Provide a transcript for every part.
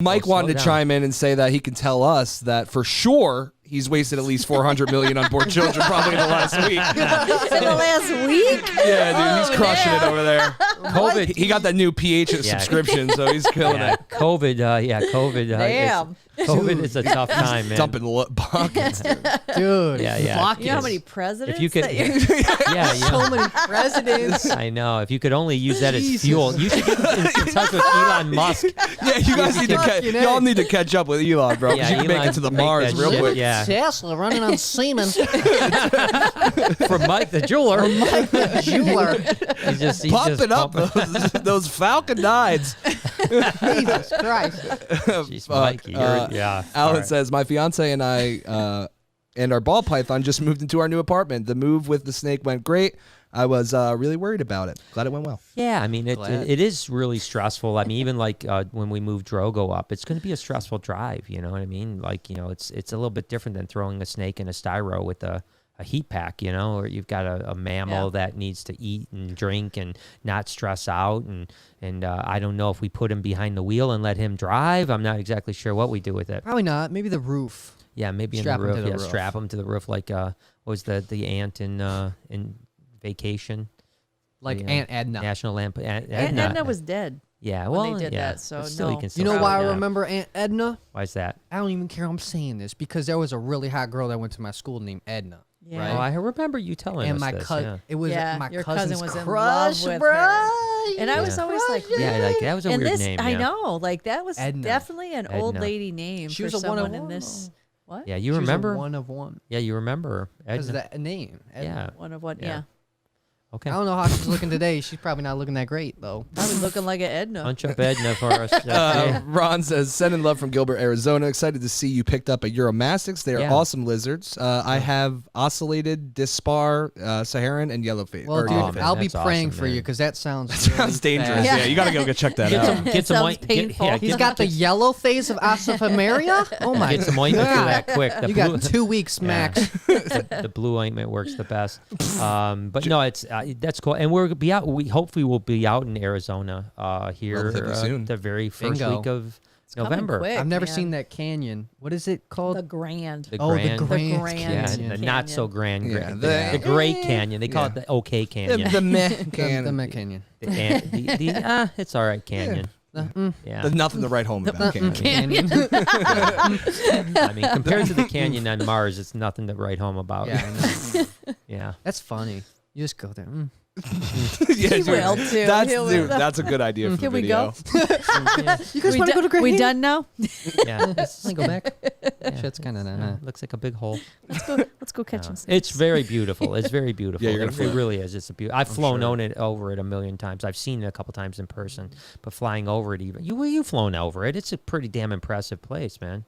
Mike wanted to chime in and say that he can tell us that for sure he's wasted at least $400 million on board children probably in the last week. In the last week? Yeah, dude, he's crushing it over there. COVID. He got that new PH subscription, so he's killing it. COVID. COVID. Damn. COVID is a tough time, man. Dumping buckets, dude. Dude, Yeah. You know how many presidents? If you could, so many presidents. I know. If you could only use that as fuel, you should get in touch with Elon Musk. Yeah, you guys need to y'all need to catch up with Elon, bro. Because you can make it to the Mars real quick. Yeah. Tesla running on semen. For Mike the jeweler. He's Pumping up those Falcon 9s. Jesus Christ. Jeez, Mikey, Alan says, my fiance and I and our ball python just moved into our new apartment. The move with the snake went great. I was really worried about it. Glad it went well. Yeah, I mean, it is really stressful. I mean, even like when we moved Drogo up, it's going to be a stressful drive. You know what I mean? Like, it's a little bit different than throwing a snake in a styro with a heat pack, or you've got a mammal that needs to eat and drink and not stress out. And I don't know if we put him behind the wheel and let him drive. I'm not exactly sure what we do with it. Probably not. Maybe the roof. Yeah, maybe Strap in the him roof. to the roof. Strap him to the roof like what was the ant in Vacation? Like Aunt Edna. National Lamp. Aunt Edna was dead. Yeah, well, when they did that, so still, no. you can still You know why I yeah. remember Aunt Edna? Why is that? I don't even care I'm saying this because there was a really hot girl that went to my school named Edna. Yeah. Right? Oh, I remember you telling And us my this. cousin, it was my your cousin's cousin was crush, in love with bro. her. And I was always like, Yeah, like that was a and weird this, name. I yeah. know, like that was Edna. definitely an old Edna. lady name She for was a someone one of in one, this. What? Yeah, you She was a remember? one of one. Yeah, you remember. Because of Edna. that name. Edna. Yeah. One of what? Yeah. Yeah. Okay. I don't know how she's looking today. She's probably not looking that great, though. Probably looking like an Edna. Punch up Edna for us. Ron says, sending love from Gilbert, Arizona. Excited to see you picked up a Euromastics. They are Yeah. awesome lizards. I have ocellated, dispar, Saharan, and yellowface. Well, dude, man, I'll be that's praying awesome, for you man. because that sounds Sounds dangerous. bad. Yeah, you got to go check that out. Get some Sounds white. painful. He's got the yellow face of Asaphamaria? Oh, my Get some ointment for God. that quick. The You blue, got 2 weeks max. the blue ointment works the best. But no, it's that's cool, and we'll be out. We hopefully will be out in Arizona here Relatively soon. the very first Bingo. week of coming November. quick. I've never man. seen that canyon. What is it called? The Grand. The Oh, the Grand, Grand The Grand yeah, Canyon. the not so grand, Yeah, the Great Canyon. They call it the OK Canyon. The meh The can. Meh Canyon. It's all right Canyon. Yeah. There's nothing to write home about. Canyon. Canyon. I mean, compared to the canyon on Mars, it's nothing to write home about. Yeah, I know. Yeah. That's funny. You just go there. Yeah, He dude, will, too. That's, He will. dude, that's a good idea for Can the we go? video. You guys want to go to Grand We Canyon? done now? Yeah. Let's go back. Shit's kind of Looks like a big hole. Let's go catch some snakes. It's very beautiful. It's very beautiful. Yeah, you're gonna it fly. really is. It's a beautiful. I've flown over it a million times. I've seen it a couple times in person, but flying over it even you've flown over it. It's a pretty damn impressive place, man.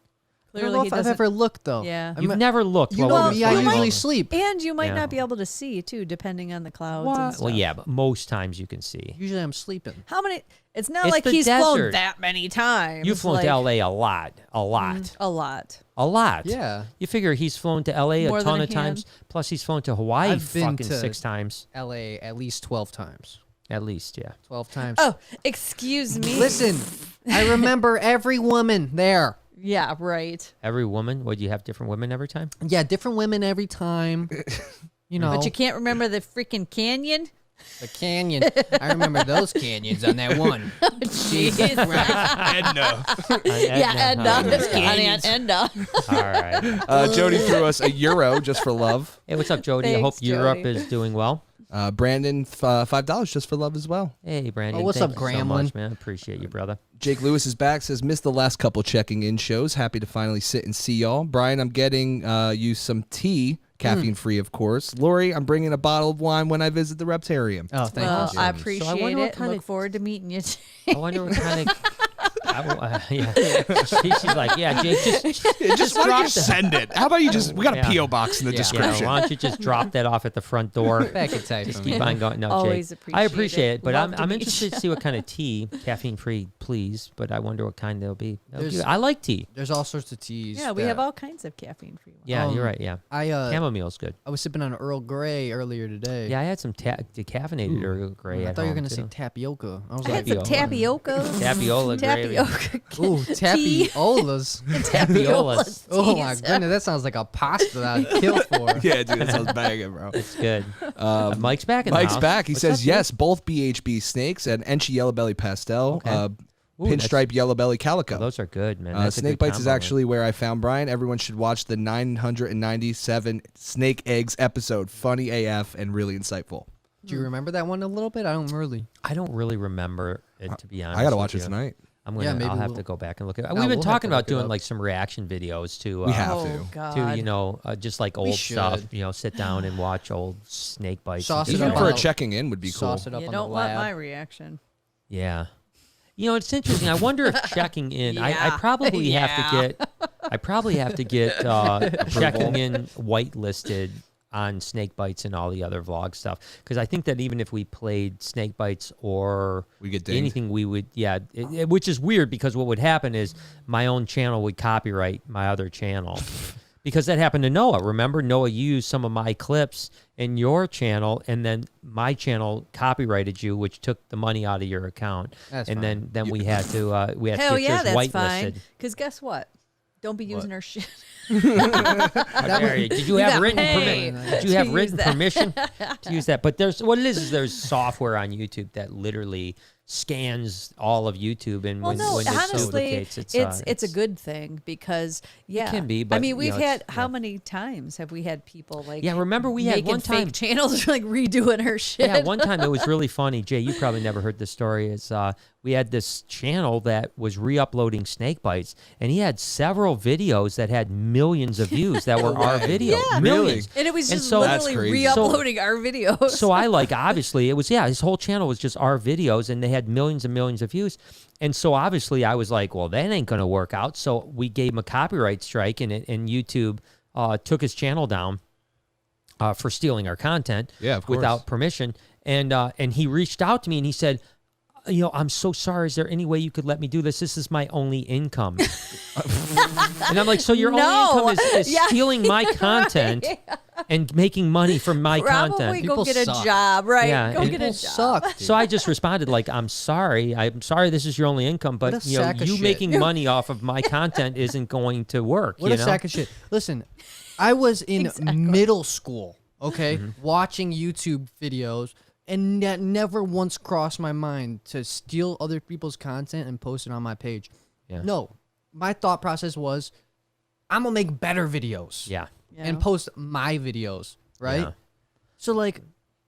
I don't know Clearly, he if I've doesn't. ever looked though. Yeah. You've never looked. You while know we me. were I flying usually over. sleep. And you might Yeah. not be able to see too, depending on the clouds. What? And stuff. Well, yeah, but most times you can see. Usually I'm sleeping. How many? It's not It's like the he's flown desert. that many times. You've flown like, to LA a lot. A lot. Yeah. You figure he's flown to LA More a than ton a of times. hand. Plus, he's flown to Hawaii I've been fucking to- 6 times. LA at least 12 times. At least, yeah. 12 times. Oh, excuse me. Listen, I remember every woman there. Yeah, right. Every woman, would you have different women every time? Yeah, different women every time. You know, But you can't remember the freaking canyon? the canyon. I remember those canyons on that one. Jesus Christ. Edna. Yeah, Edna. Oh, It's Aunt Edna. All right. Jody threw us a euro just for love. Hey, what's up, Jody? I Thanks, hope Europe Jody. is doing well. Brandon, $5 just for love as well. Hey, Brandon. Oh, what's thank up, you so Gremlin? much, man. Appreciate you, brother. Jake Lewis is back, says, missed the last couple checking in shows. Happy to finally sit and see y'all. Brian, I'm getting you some tea, caffeine free, of course. Lori, I'm bringing a bottle of wine when I visit the Reptarium. Oh, thank Well, you. I Jody. appreciate So I wonder what it. kind Look of- forward to meeting you. I wonder what kind of... yeah. She's like, yeah, Jake, Just why don't you send it? How about you just, we got a Yeah. P.O. box in the yeah, description. why don't you just drop that off at the front door? Back in time Just for keep me. on going. No, Always Jake. appreciate I appreciate it, but Love to I'm meet interested to see what kind of tea, caffeine free, please. But I wonder what kind they'll be. There's- I like tea. There's all sorts of teas. Yeah, we that- have all kinds of caffeine free ones. Yeah, you're right. Yeah, chamomile's good. I was sipping on Earl Grey earlier today. Yeah, I had some decaffeinated Earl Grey. I at thought you were home, gonna say too. tapioca. I was I like, had some tapioca. Tapiola gravy. Ooh, tapiolas. Tapiolas. Oh my goodness, that sounds like a pasta that I'd kill for. Yeah, dude, that sounds banging, bro. It's good. Mike's back in the Mike's house. back. He What's says up, dude? yes, both BHB snakes and Enchi Yellow Belly Pastel. Okay. Ooh, Pinstripe Yellow Belly Calico. Oh, those are good, man. That's a Snake good Bites is combo, actually where I found Brian. Everyone should watch the 997 Snake Eggs episode. Funny AF and really insightful. Do you remember that one a little bit? I don't really. I don't really remember it, to be honest. I got to watch with it you. tonight. I'll have to go back and look at it. No, We've been we'll have talking to about look it doing up. like some reaction videos to We have Oh to. God. just like old stuff, should. sit down and watch old Snake Bites. Sauce and it do Even up that. for a on the- checking in would be cool. Sauce it up You on don't the want lab. my reaction. Yeah. It's interesting. I wonder if checking in. I Yeah. probably have to Yeah. get. I probably have to get checking in whitelisted on Snake Bites and all the other vlog stuff, because I think that even if we played Snake Bites or We get dinged. anything, we would which is weird, because what would happen is my own channel would copyright my other channel. Because that happened to Noah. Remember, Noah used some of my clips in your channel, and then my channel copyrighted you, which took the money out of your account. That's and fine. then we had to Hell get yeah, yours that's whitelisted. fine. Because guess what? Don't be using our shit. How dare you? Did you have got written paid permission? Did you to have use written that. permission to use that? But there's there's software on YouTube that literally scans all of YouTube, and Well, when no, it honestly, duplicates, it's a good thing, because can be, I but, mean, you we've know, had it's- how yeah. many times have we had people like remember we had making one time fake channels like redoing her shit? Yeah, one time it was really funny. Jay, you probably never heard this story. Is we had this channel that was re-uploading Snake Bites, and he had several videos that had millions of views that were our video. Yeah. Millions. And it was And just so- That's literally crazy. re-uploading our videos. So I obviously it was his whole channel was just our videos, and they had millions and millions of views. And so obviously I was like, well, that ain't gonna work out. So we gave him a copyright strike, and YouTube took his channel down for stealing our content Yeah, of course. without permission. And he reached out to me and he said, I'm so sorry. Is there any way you could let me do this? This is my only income. And I'm like, so your No. only income is Yeah. stealing my content and making money from my Probably content. go People get a suck. job, right? Yeah, Go and get a People job. suck. Dude. So I just responded like, I'm sorry this is your only income, but What a sack of you shit. making money off of my content isn't going to work. What you a know? sack of shit. Listen, I was in Exactly. middle school, okay, Mm-hmm. watching YouTube videos, and that never once crossed my mind to steal other people's content and post it on my page. Yeah. No, my thought process was, I'm gonna make better videos Yeah. and post my videos, right? Yeah. So like,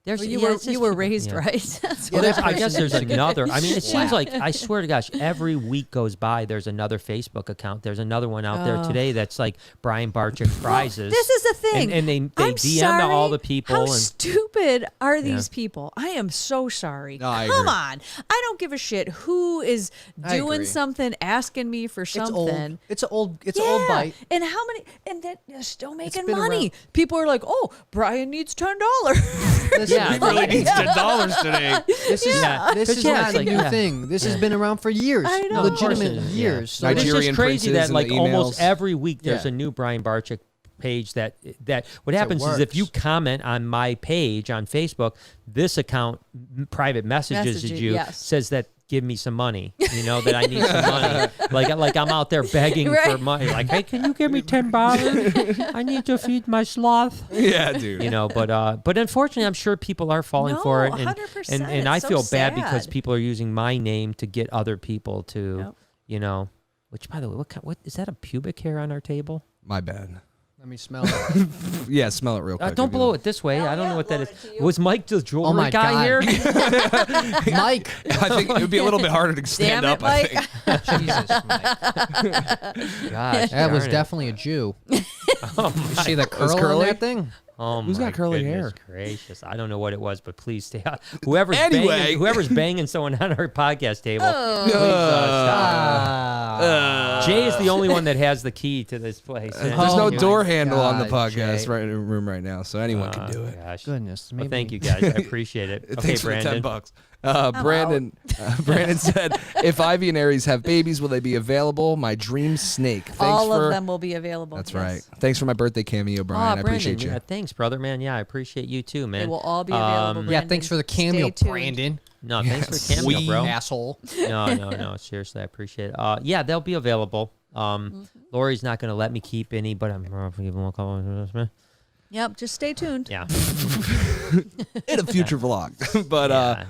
There's, Well, you yeah, were it's just you were people- raised yeah. right. That's Well, what I guess there's another. I mean, it seems Wow. like, I swear to gosh, every week goes by, there's another Facebook account. There's another one out there today that's like Brian Barczyk prizes. This is the thing. And they I'm DM sorry. to all the people. How and stupid are these people? I am so sorry. No, I Come agree. on. I don't give a shit who is I doing agree. something, asking me for something. It's an old bite. And how many? And that they're still making been money. around. People are like, "Oh, Brian needs $10." Listen, Yeah, He really needs $10 today. This is Yeah. this But is yeah, not it's a like- new yeah. thing. This has been around for years, I know. of course legitimate it is, years. yeah. So But it's Nigerian just crazy princes that and like the almost emails. every week there's Yeah. a new Brian Barczyk page that what happens is if works. you comment on my page on Facebook, this account private messages Message you, you yes. says that give me some money, that I need some money. Like I'm out there begging for Right. money. Like, hey, can you give me $10? I need to feed my sloth. Yeah, dude. But unfortunately, I'm sure people are falling No, for it, and 100%. and I It's so feel bad because sad. people are using my name to get other people to, Yep. Which, by the way, what is that? A pubic hair on our table? My bad. Let me smell it. Yeah, smell it real quick. Don't blow it this way. I don't know what that is. Was Mike the jewelry my guy God. here? Mike. I think it would be a little bit harder to stand Damn up. it, I Mike. think. Jesus, Mike. Gosh, That was darn it. definitely a Jew. Oh You see the curl curly? on that thing? Oh Who's my got curly goodness hair? gracious! I don't know what it was, but please stay out. Whoever's Anyway. whoever's banging someone on our podcast table, Oh. please stop. Ah. Jay is the only one that has the key to this place. There's Oh no my door handle on the God, podcast Jay. right in the room right now, so anyone can do it. Gosh. Goodness. Well, Maybe. thank you guys. I appreciate it. Okay, Thanks for the Brandon. $10. Brandon said, if Ivy and Aries have babies, will they be available? My dream snake. Thanks All for, of them will be available. That's yes. right. Thanks for my birthday cameo, Brian. I Brandon, appreciate you. yeah, thanks, brother, man. Yeah, I appreciate you too, man. They will all be available. Um, Yeah, Brandon. thanks for the cameo, Stay tuned. Brandon. No, thanks for the cameo, bro. Asshole. No. Seriously, I appreciate it. Yeah, they'll be available. Lori's not going to let me keep any, but I'm probably giving a couple. Yep, just stay tuned. Yeah. In a future vlog. But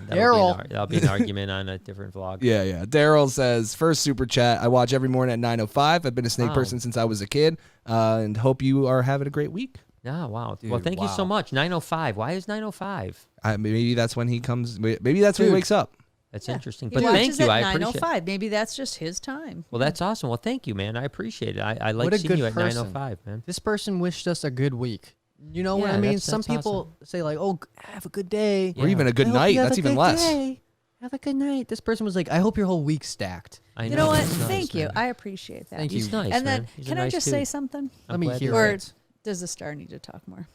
that'll be an argument on a different vlog. Yeah. Daryl says, first super chat. I watch every morning at 9:05. I've been a snake person since I was a kid, and hope you are having a great week. Yeah, wow. Dude, well, thank you so much. 9:05. Why is 9:05? Maybe that's when he comes. Maybe that's when he wakes up. That's interesting. He But watches thank you. at I appreciate it. 9:05. Maybe that's just his time. Well, that's awesome. Well, thank you, man. I appreciate it. I like What a seeing good you at person. 9:05, man. This person wished us a good week. You know what Yeah, I mean? that's Some people say like, "Oh, have a good day," Or even a good I hope night. you have That's a even good less. day. Have a good night. This person was like, "I hope your whole week's stacked." I You know what? He's nice, Thank you. man. I appreciate that. Thank you. He's nice, And man. then, He's a can I nice just dude. say something? I'm Let me glad hear to- Or it. does the star need to talk more?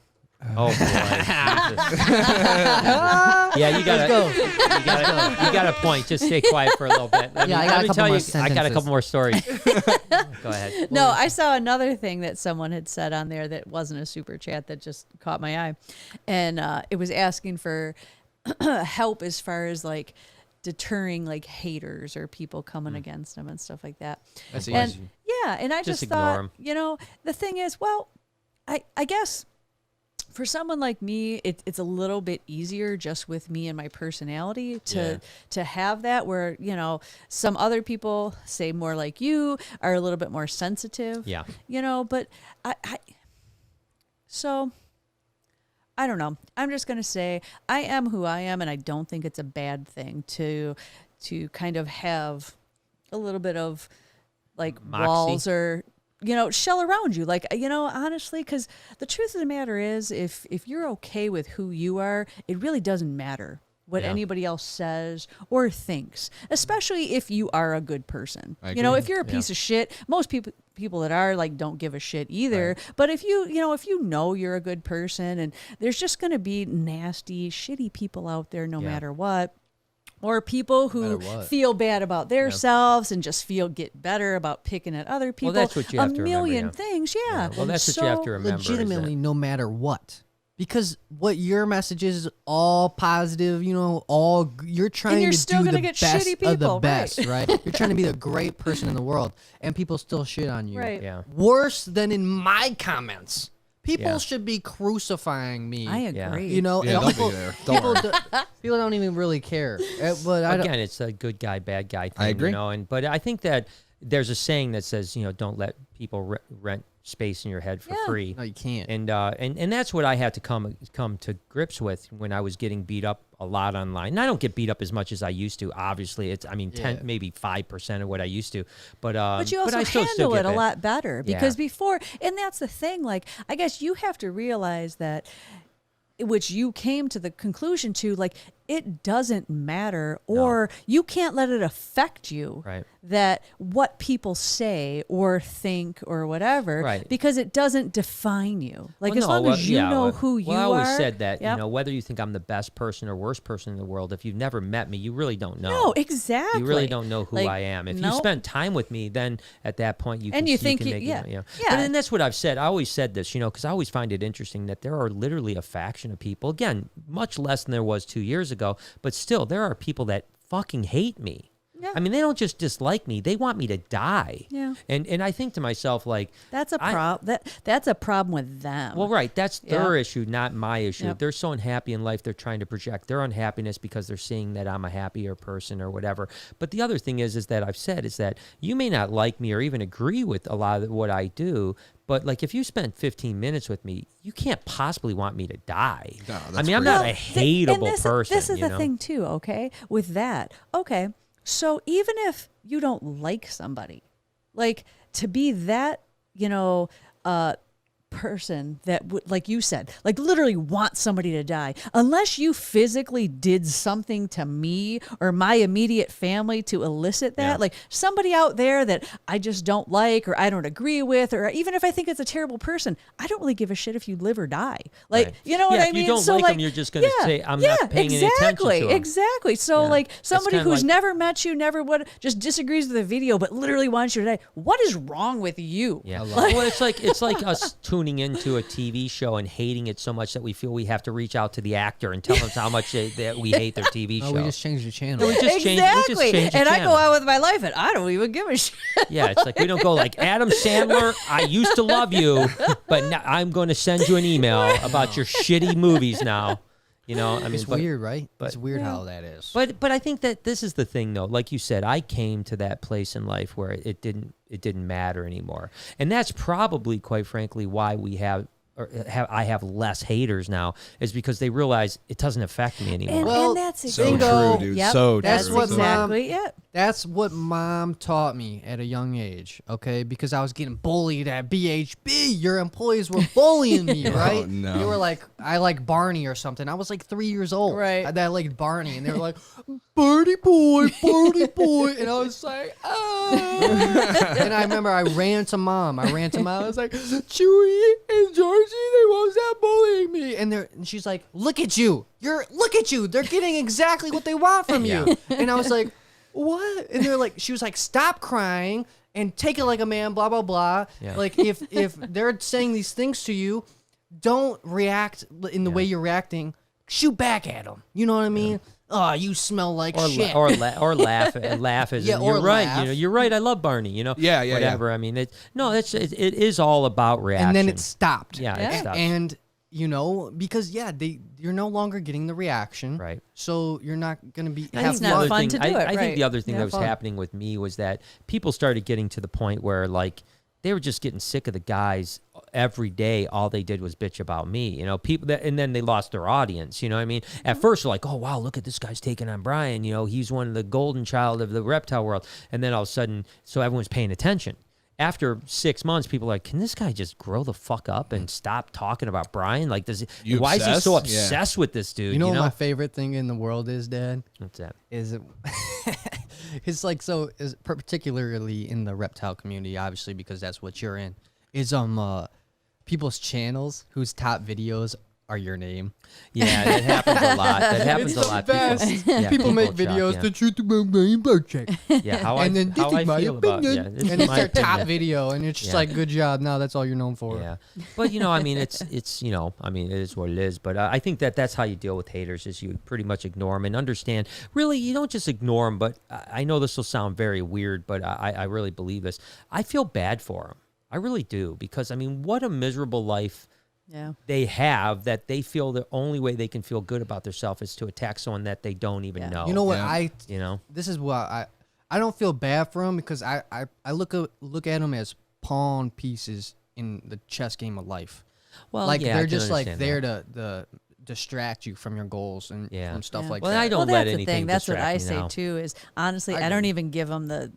Oh boy. Jesus. Yeah, you got you got a point. Just stay quiet for a little bit. Let Yeah, I got let a me couple tell more you, I got a sentences. couple more stories. Go ahead. No, I saw another thing that someone had said on there that wasn't a super chat that just caught my eye. And it was asking for help as far as like deterring like haters or people coming against them and stuff like that. That's And easy. yeah, and I Just just ignore thought, 'em. you know, the thing is, well, I guess for someone like me, it's a little bit easier just with me and my personality to have that where, you know, some other people, say more like you, are a little bit more sensitive. Yeah. You know, but so I don't know. I'm just going to say I am who I am, and I don't think it's a bad thing to kind of have a little bit of like Moxie. walls or, you know, shell around you. Like, you know, honestly, because the truth of the matter is if you're okay with who you are, it really doesn't matter what Yeah. anybody else says or thinks, especially if you are a good person. I You know, agree. if you're a piece of shit, most people that are like don't give a shit either. Right. But if you know you're a good person, and there's just going to be nasty, shitty people out there no Yeah. matter what. Or people who matter what. feel bad about themselves and just get better about picking at other people. that's what you have to A remember, million yeah. things, yeah. Well, that's what you have to remember. is that- Legitimately, no matter what. Because what your message is all positive, you know, you're trying you're to still do gonna the get best shitty of the people, right. best, right? You're trying to be the great person in the world, and people still shit on you. Right. Yeah. Worse than in my comments. People Yeah. should be crucifying me. I Yeah. agree. You know, Yeah, and don't people, be there. Don't people, worry. people don't even really care. But I don't, Again, it's a good guy, bad guy thing. I agree. You know, but I think that there's a saying that says, you know, don't let people rent space in your head for Yeah. free. no, you can't. And that's what I had to come to grips with when I was getting beat up a lot online. And I don't get beat up as much as I used to. Obviously, it's 10 maybe 5% of what I used to. But you also I still handle get it a bit. lot better Yeah. because before, and that's the thing, like, I guess you have to realize that, which you came to the conclusion to, like, it doesn't matter, or you can't let it affect you. Right. That what people say or think or whatever, Right. because it doesn't define you. Like, Well, as no, long well, as you yeah, know well, who you well, I are. always said that, Yep. you know, whether you think I'm the best person or worst person in the world, if you've never met me, you really don't know. No, exactly. You really don't know who Like, I am. If you nope. spend time with me, then at that point you And can, you think can you- make yeah. it, you know. Yeah. But then that's what I've said. I always said this, you know, because I always find it interesting that there are literally a faction of people, again, much less than there was 2 years ago, but still there are people that fucking hate me. Yeah. I mean, they don't just dislike me; they want me to die. Yeah. And I think to myself, like, That's a I- problem. That's a problem with them. well, right. That's Yeah. their issue, not my issue. Yep. They're so unhappy in life, they're trying to project their unhappiness because they're seeing that I'm a happier person or whatever. But the other thing is that I've said is that you may not like me or even agree with a lot of what I do, but like if you spend 15 minutes with me, you can't possibly want me to die. No, I that's mean, I'm not a crazy. and hateable person. This is you the know? thing too, okay? With that, okay. So even if you don't like somebody, like to be that, you know, person that would, like you said, like literally want somebody to die, unless you physically did something to me or my immediate family to elicit that, Yeah. like somebody out there that I just don't like or I don't agree with, or even if I think it's a terrible person, I don't really give a shit if you live or die. Like, Right. you know what Yeah, I if mean? you don't So like 'em, like, you're just gonna say, "I'm not paying any attention to 'em." Exactly. So Yeah. like That's somebody kinda who's like- never met you, never would, just disagrees with the video, but literally wants you to die. What is wrong with you? Yeah. Well, it's like us tuning tuning into a TV show and hating it so much that we feel we have to reach out to the actor and tell them how much that we hate their TV show. Oh, we just changed the channel. We just changed the And I channel. go out with my life, and I don't even give a shit. Yeah, it's like we don't go like, Adam Sandler, I used to love you, but now I'm going to send you an email about your shitty movies now. You know, I mean, It's weird, right? but- It's weird how that is. But I think that this is the thing, though. Like you said, I came to that place in life where it didn't matter anymore, and that's probably, quite frankly, why I have less haters now, is because they realize it doesn't affect me anymore. Well, and that's So Bingo. true, dude. Yep, So that's true. what exactly it. That's what mom taught me at a young age, okay? Because I was getting bullied at BHB. Your employees were bullying me, right? Oh, no. They were like, I like Barney or something. I was like 3 years old. Right. I liked Barney. And they were like, Barney boy, Barney boy. And I was like, ah. And I remember I ran to mom. I was like, Chewy and Georgie, they won't stop bullying me. And she's like, look at you. Look at you. They're getting exactly what they want from you. And I was like, what? And she was like, stop crying and take it like a man, blah, blah, blah. Yeah. Like, if they're saying these things to you, don't react in the way you're reacting. Shoot back at them. You know what I mean? Oh, you smell like shit. Or laugh as Yeah, you're or right. laugh. You know, you're right. I love Barney. You know, Yeah, yeah, whatever. I mean, it is all about reaction. And then it stopped. Yeah, Yeah. it stops. And because you're no longer getting the reaction. Right. So you're not gonna be I have think not the other fun thing- to do it, I think right. the other thing Yeah, that was fun. happening with me was that people started getting to the point where, like, they were just getting sick of the guys every day. All they did was bitch about me, you know, and then they lost their audience. You know what I mean? At first, they're like, oh, wow, look at this guy's taking on Brian. You know, he's one of the golden child of the reptile world. And then all of a sudden, so everyone's paying attention. After 6 months, people are like, can this guy just grow the fuck up and stop talking about Brian? Like, You why is he so obsessed? Yeah. obsessed with this dude? You know what my favorite thing in the world is, Dad? What's that? Is it it's like, so is particularly in the reptile community, obviously, because that's what you're in, is people's channels whose top videos are your name. Yeah, that happens a lot. That happens It's a lot. the best. Yeah, People make chuck, videos, yeah. the truth about Brian Barczyk. Yeah, how And then how this I is my feel about opinion. this is And it's my their top opinion. video, and it's just Yeah. like, good job. Now that's all you're known for. Yeah, but you know, I mean, it's you know, I mean, it is what it is. But I think that's how you deal with haters, is you pretty much ignore them and understand. Really, you don't just ignore them. But I know this will sound very weird, but I really believe this. I feel bad for them. I really do, because I mean, what a miserable life Yeah. they have, that they feel the only way they can feel good about themselves is to attack someone that they don't even know. You know what? Yeah. You know? This is what I don't feel bad for them, because I look at them as pawn pieces in the chess game of life. Well, Like, yeah, I they're can just like understand there that. to distract you from your goals and Yeah. from stuff Yeah. like Well, that. I don't Well, let that's the anything thing. That's what distract I me say now. too. Is honestly, I I don't agree. even give them the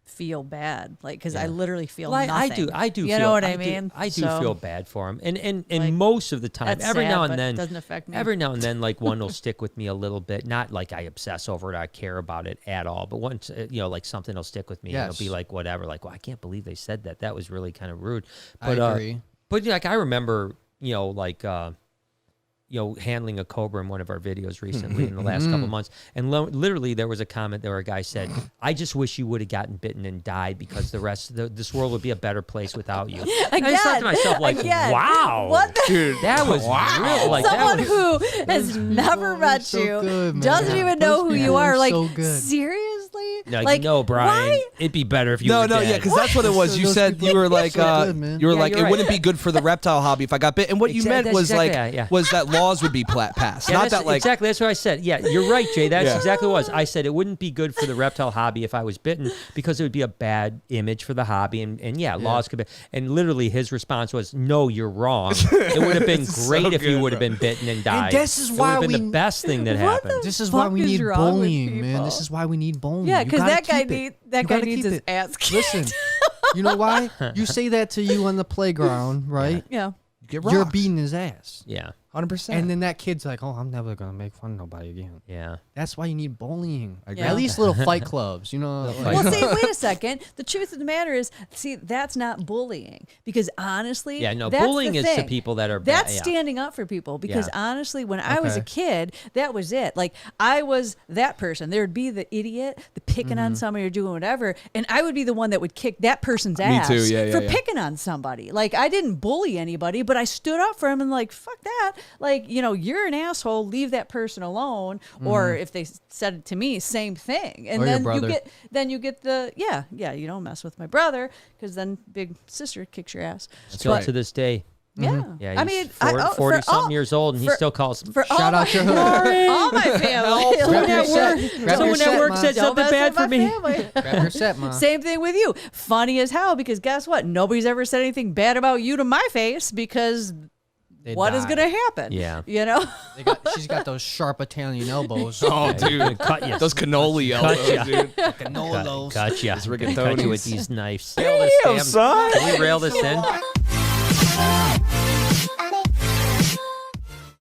feel bad, like, because I Yeah. literally feel Well, nothing. I do. You feel, know what I do- mean? I do So, feel bad for him, and like, most of the time, that's every sad, now but and then, it doesn't affect me. every now and then, like, one will stick with me a little bit. Not like I obsess over it, I care about it at all. But once, you know, like, something will stick with me, and Yes. it'll be like, whatever. Like, well, I can't believe they said that. That was really kind of rude. I But agree. but like, I remember, you know, like, you know, handling a cobra in one of our videos recently in the last couple months. And literally there was a comment there where a guy said, I just wish you would have gotten bitten and died, because the rest of this world would be a better place without you. And I just thought to myself, like, Again. wow. What the- Dude, That was real. Like, Someone that was, who has never met so you, good, man. doesn't even know Those who you people are. are Like, so good. seriously? like, no, Brian, why? it'd be better if you No, were no, dead. yeah, because that's what it was. You Those said people you were are like, so good, man. you were Yeah, like, you're it right. wouldn't be good for the reptile hobby if I got bit. And what you meant That's was exactly- like, yeah. was that laws would be passed, Yeah, not that's that like. exactly. That's what I said. Yeah, you're right, Jay. That's Yeah. exactly what it was. I said it wouldn't be good for the reptile hobby if I was bitten, because it would be a bad image for the hobby, and laws could be. And literally, his response was, "No, you're wrong. It would have been So great if you good, would have bro. been bitten and died. this is it why would have been we- the best thing that What happened." This is why fuck we is need wrong with bullying, man. people? This is why we need bullying. Yeah, You because gotta that guy keep it. need that You guy gotta needs keep his it. ass kicked. Listen, you know why? You say that to you on the playground, right? Yeah. Get You're rocked. beating his ass. Yeah. 100%. And then that kid's like, oh, I'm never going to make fun of nobody again. Yeah. That's why you need bullying. agree. At least little fight clubs, you know. like- Well, see, wait a second. The truth of the matter is, see, that's not bullying because honestly, Yeah, no, that's bullying the is thing. to people that are bad. That's Yeah. standing up for people because Yeah. honestly, when I was a Okay. kid, that was it. Like I was that person. There'd be the idiot, the picking on somebody or doing whatever, and I would be the one that would kick that person's ass too, yeah, for yeah. picking on somebody. Like I didn't bully anybody, but I stood up for him and like, fuck that. Like, you know, you're an asshole, leave that person alone. Or if they said it to me, same thing. And Or your then brother. you get the you don't mess with my brother because then big sister kicks your ass. Still But- to this day. yeah. Yeah, I he's mean, 40 for something all- years old, and he for- still calls. for all Shout out my, your hood. all my family. Grab your set. Grab your Someone set, at work Ma. said Don't something mess bad with for my me. family. Grab your set, Ma. Same thing with you. Funny as hell because guess what? Nobody's ever said anything bad about you to my face because They what is died. going to happen? Yeah. You know? She's got those sharp Italian elbows. Oh, dude. Cut you. Those cannoli elbows, ya. dude. Cut you. Cut you with rigatonis. these knives. Damn, son. Can we rail this in?